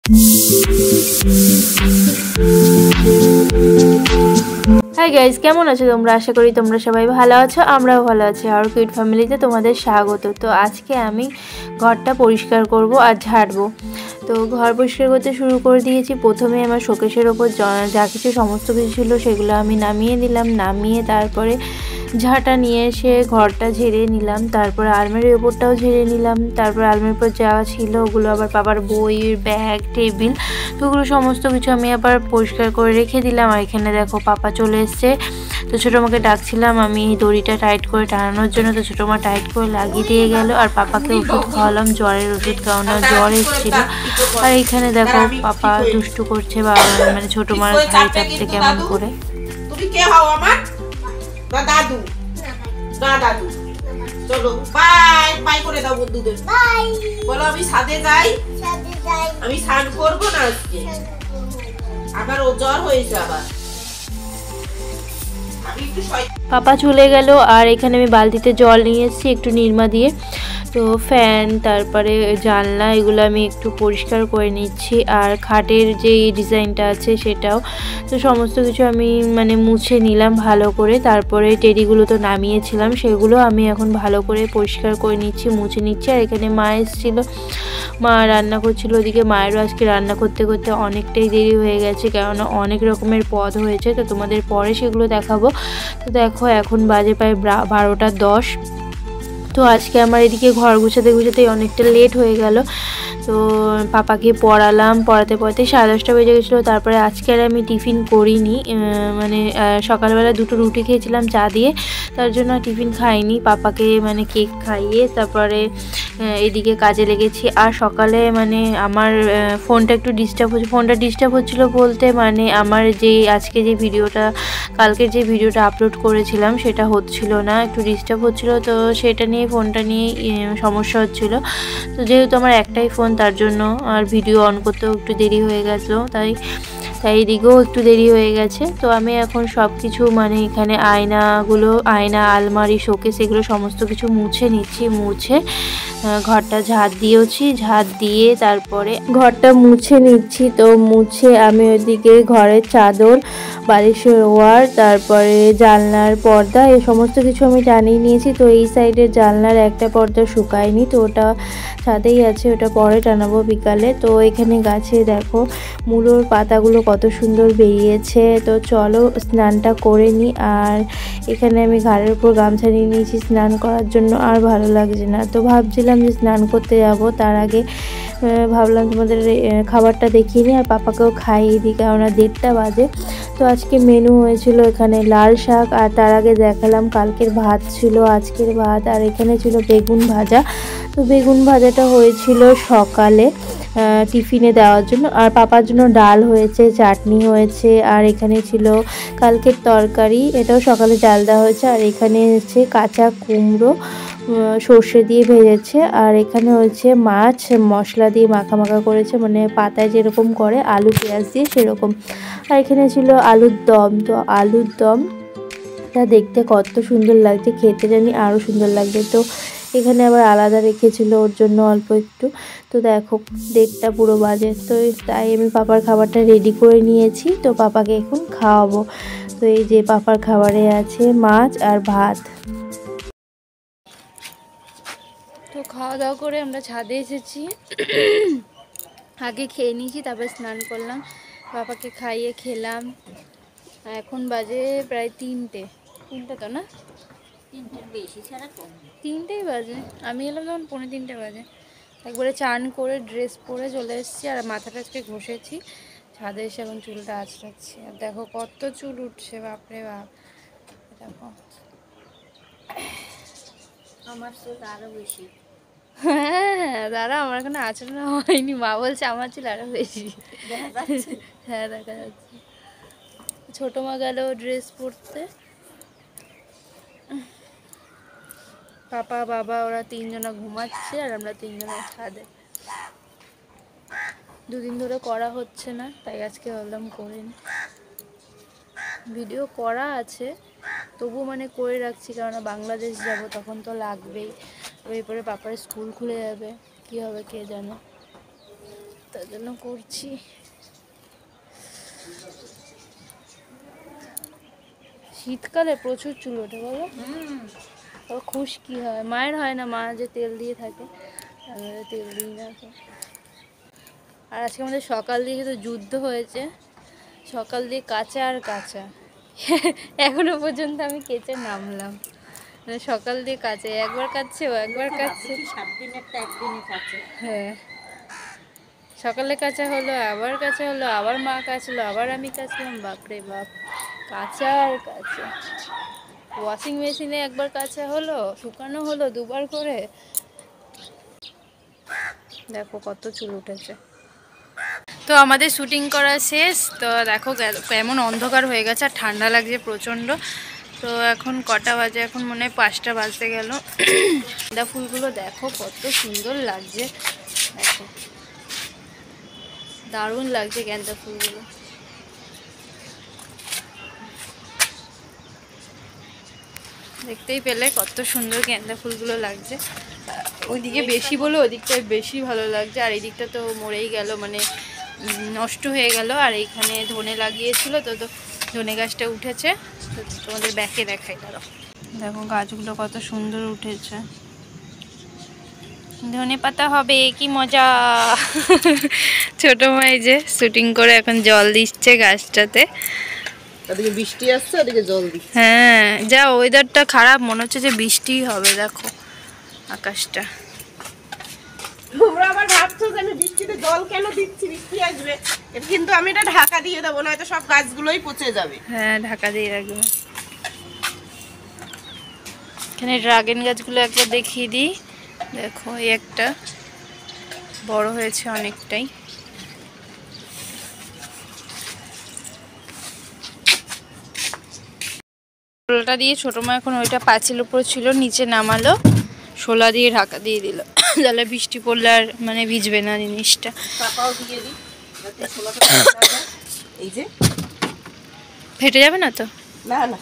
Hi guys, কেমন আছো তোমরা? আশা করি তোমরা সবাই ভালো আছো, আমরাও ভালো আছি। আর কিউট ফ্যামিলিতে তোমাদের স্বাগত। তো আজকে আমি ঘরটা পরিষ্কার করব আর ঝাড়বো। তো ঘর পরিষ্কার করতে শুরু করে দিয়েছি। প্রথমে আমার শোকেসের ওপর যা কিছু সমস্ত কিছু ছিল সেগুলো আমি নামিয়ে দিলাম। নামিয়ে তারপরে ঝাঁটা নিয়ে এসে ঘরটা ঝেড়ে নিলাম। তারপরে আলমারির ওপরটাও ঝেড়ে নিলাম। তারপরে আলমারির উপর যা ছিল ওগুলো আবার বাবার বই, ব্যাগ, টেবিল, তো ওগুলো সমস্ত কিছু আমি আবার পরিষ্কার করে রেখে দিলাম। আর এখানে দেখো পাপা চলে এসছে। তো ছোটো মাকে ডাকছিলাম আমি দড়িটা টাইট করে টানানোর জন্য। তো ছোটো মা টাইট করে লাগিয়ে দিয়ে গেল। আর পাপাকে ওষুধ খাওয়ালাম, জ্বরের ওষুধ খাওয়ানো, জ্বর এসেছিলো। আর এইখানে দেখো পাপা দুষ্টু করছে, বা মানে ছোটো মার ঘাড়ে চাপতে কেমন করে। তুমি কে হও আমার? দাদু। না দাদু। চলো বাই বাই করে দাও বন্ধুদের। বাই বলো আমি ছাদে যাই। আমি স্নান করব না আজকে। আবার ও জ্বর হয়েছে আবার। পাপা চলে গেল। আর এখানে আমি বালতিতে জল নিয়ে এসেছি একটু নিরমা দিয়ে। তো ফ্যান, তারপরে জানলা, এগুলো আমি একটু পরিষ্কার করে নিচ্ছি। আর খাটের যে ডিজাইনটা আছে সেটাও, তো সমস্ত কিছু আমি মানে মুছে নিলাম ভালো করে। তারপরে টেডিগুলো তো নামিয়েছিলাম, সেগুলো আমি এখন ভালো করে পরিষ্কার করে নিচ্ছি, মুছে নিচ্ছি। আর এখানে মা এসেছিলো, মা রান্না করছিল। ওদিকে মায়েরও আজকে রান্না করতে করতে অনেকটাই দেরি হয়ে গেছে, কেননা অনেক রকমের পদ হয়েছে। তো তোমাদের পরে সেগুলো দেখাবো। তো দেখো এখন বাজে প্রায় 12টা 10। তো আজকে আমার এদিকে ঘর গুছাতে গুছাতেই অনেকটা লেট হয়ে গেল। তো পাপাকে পড়ালাম, পড়াতে পড়াতে 10:30 বেজে গেছিলো। তারপরে আজকে আর আমি টিফিন করিনি, মানে সকালবেলা 2টো রুটি খেয়েছিলাম চা দিয়ে, তার জন্য টিফিন খাইনি। পাপাকে মানে কেক খাইয়ে তারপরে এদিকে কাজে লেগেছি। আর সকালে মানে আমার ফোনটা একটু ডিস্টার্ব হচ্ছে। ফোনটা ডিস্টার্ব হচ্ছিলো বলতে মানে আমার যে আজকে যে ভিডিওটা, কালকের যে ভিডিওটা আপলোড করেছিলাম সেটা হচ্ছিল না, একটু ডিস্টার্ব হচ্ছিলো। তো সেটা নিয়ে, ফোনটা নিয়ে সমস্যা হচ্ছিলো। তো যেহেতু আমার একটাই ফোন, তার জন্য আর ভিডিও অন করতেও একটু দেরি হয়ে গেছিলো, তাই এদিকেও একটু দেরি হয়ে গেছে। তো আমি এখন সব কিছু মানে এখানে আয়না, আলমারি, শোকেস, এগুলো সমস্ত কিছু মুছে নিচ্ছি। মুছে ঘরটা ঝাড় দিয়েছি, ঝাড় দিয়ে তারপরে ঘরটা মুছে নিচ্ছি। তো মুছে আমি ওইদিকে ঘরের চাদর, বালিশের ওয়ার, তারপরে জানলার পর্দা, এই সমস্ত কিছু আমি টানিয়ে নিয়েছি। তো এই সাইডের জানলার একটা পর্দা শুকায়নি, তো ওটা ছাদেই আছে, ওটা পরে টানাবো বিকালে। তো এখানে গাছে দেখো মূলোর পাতাগুলো কত সুন্দর বেরিয়েছে। তো চলো স্নানটা করে নিই। আর এখানে আমি ঘাড়ের উপর গামছা নিয়ে নিয়েছি স্নান করার জন্য, আর ভালো লাগছে না। তো ভাবছিলাম যে স্নান করতে যাব, তার আগে ভাবলাম তোমাদের খাবারটা দেখিয়ে নিই আর পাপাকেও খাইয়ে দিই, কেননা 1:30 বাজে। তো আজকে মেনু হয়েছিল এখানে লাল শাক, আর তার আগে দেখালাম কালকের ভাত ছিল, আজকের ভাত। আর এখানে ছিল বেগুন ভাজা। তো বেগুন ভাজাটা হয়েছিল সকালে টিফিনে দেওয়ার জন্য। আর পাপার জন্য ডাল হয়েছে, চাটনি হয়েছে। আর এখানে ছিল কালকের তরকারি, এটাও সকালে ডাল দেওয়া হয়েছে। আর এখানে হচ্ছে কাঁচা কুমড়ো সর্ষে দিয়ে ভেজেছে। আর এখানে হচ্ছে মাছ মশলা দিয়ে মাখা মাখা করেছে, মানে পাতায় যেরকম করে আলু পেঁয়াজ দিয়ে সেরকম। আর এখানে ছিল আলুর দম। তো আলুর দমটা দেখতে কত সুন্দর লাগছে, খেতে জানি আরও সুন্দর লাগবে। তো এখানে আবার আলাদা রেখেছিল ওর জন্য অল্প একটু। তো দেখো 1:30 পুরো বাজে। তো তাই আমি পাপার খাবারটা রেডি করে নিয়েছি। তো পাপাকে এখন খাওয়াবো। তো এই যে পাপার খাবারে আছে মাছ আর ভাত। তো খাওয়া দাওয়া করে আমরা ছাদে এসেছি। আগে খেয়ে নিয়েছি, তারপরে স্নান করলাম, পাপাকে খাইয়ে খেলাম। এখন বাজে প্রায় 3টে তো না, 3টের বেশি ছাড়া কম, 3টেই বাজে। আমি এলাম তখন 2:45 বাজে। একবারে চান করে ড্রেস পরে চলে এসেছি। আর মাথাটা আজকে ঘষেছি, ছাদে এসে এখন চুলটা আঁচড়াচ্ছি। আর দেখো কত চুল উঠছে, বাপরে বাপ। দেখো আমার চুল আরও বেশি। হ্যাঁ দাঁড়া, আমার এখানে আঁচড়ানো হয়নি, মা বলছে আমার চুল আরও বেশি। হ্যাঁ দেখা যাচ্ছে। ছোটো মা গেল ড্রেস পরতে, পাপা বাবা ওরা 3জনা ঘুমাচ্ছে, আর আমরা 3জনা ছাদে। 2 দিন ধরে করা হচ্ছে না, তাই আজকে ভাবলাম করে নিই। ভিডিও করা আছে তবু মানে করে রাখছি, কারণ বাংলাদেশ যাব তখন তো লাগবেই। এরপরে পাপার স্কুল খুলে যাবে, কী হবে কে জানে। তার জন্য করছি। শীতকালে প্রচুর চুল ওঠে বলো। খুশকি হয়, মায়ের হয় না, মা যে তেল দিয়ে থাকে, তেল দিই না তো। আর আজকে আমাদের সকাল দিয়ে তো যুদ্ধ হয়েছে, সকাল দিয়ে কাঁচা আর কাঁচা। এখনো পর্যন্ত আমি কেচে নামলাম, মানে সকাল দিয়ে কাঁচা, একবার কাচ্ছে ও একবার কাচ্ছে। হ্যাঁ, সকালে কাঁচা হলো, আবার কাঁচা হলো, আবার মা কাচলো, আবার আমি কাচলাম। বাপরে বাপ, কাঁচা আর কাঁচা। ওয়াশিং মেশিনে একবার কাঁচা হলো, শুকানো হলো দুবার করে। দেখো কত চুল উঠেছে। তো আমাদের শুটিং করা শেষ। তো দেখো কেমন অন্ধকার হয়ে গেছে আর ঠান্ডা লাগছে প্রচণ্ড। তো এখন কটা বাজে, এখন মনে হয় 5টা বাজতে গেল। গাঁদা ফুলগুলো দেখো কত সুন্দর লাগছে, দেখো দারুণ লাগছে গাঁদা ফুলগুলো। দেখতেই পেলে কত সুন্দর গাঁদা ফুলগুলো লাগছে। ওইদিকে বেশি বলে ওদিকটায় বেশি ভালো লাগছে, আর এই দিকটা তো মরেই গেল, মানে নষ্ট হয়ে গেল। আর এইখানে ধনে লাগিয়েছিল, তো ধনে গাছটা উঠেছে। তো তোমাদের ব্যাকে দেখাই, দাঁড়াও। দেখো গাছগুলো কত সুন্দর উঠেছে, ধনে পাতা হবে, কি মজা। ছোট মাই যে শুটিং করে এখন জল দিচ্ছে গাছটাতে। ওদিকে বৃষ্টি আসছে, ওদিকে জল দিচ্ছে। হ্যাঁ, যা ওয়েদারটা খারাপ, মনে হচ্ছে যে বৃষ্টি হবে। দেখো আকাশটা। তোমরা আবার ভাবছো যে আমি বৃষ্টিতে জল কেন দিচ্ছি, বৃষ্টি আসবে, কিন্তু আমি এটা ঢাকা দিয়ে দেবো, না হয়তো সব গাছগুলোই পচে যাবে। হ্যাঁ, ঢাকা দিয়ে রাখবো। এখানে ড্রাগন গাছগুলো একবার দেখিয়ে দিই। দেখো এই একটা বড় হয়েছে অনেকটাই। শোলাটা দিয়ে ছোট মা এখন ওইটা পাঁচিল উপর ছিল, নিচে নামালো, শোলা দিয়ে ঢাকা দিয়ে দিল। তাহলে বৃষ্টি পড়লে আর মানে ভিজবে না জিনিসটা। এই যে ফেটে যাবে না তো? না না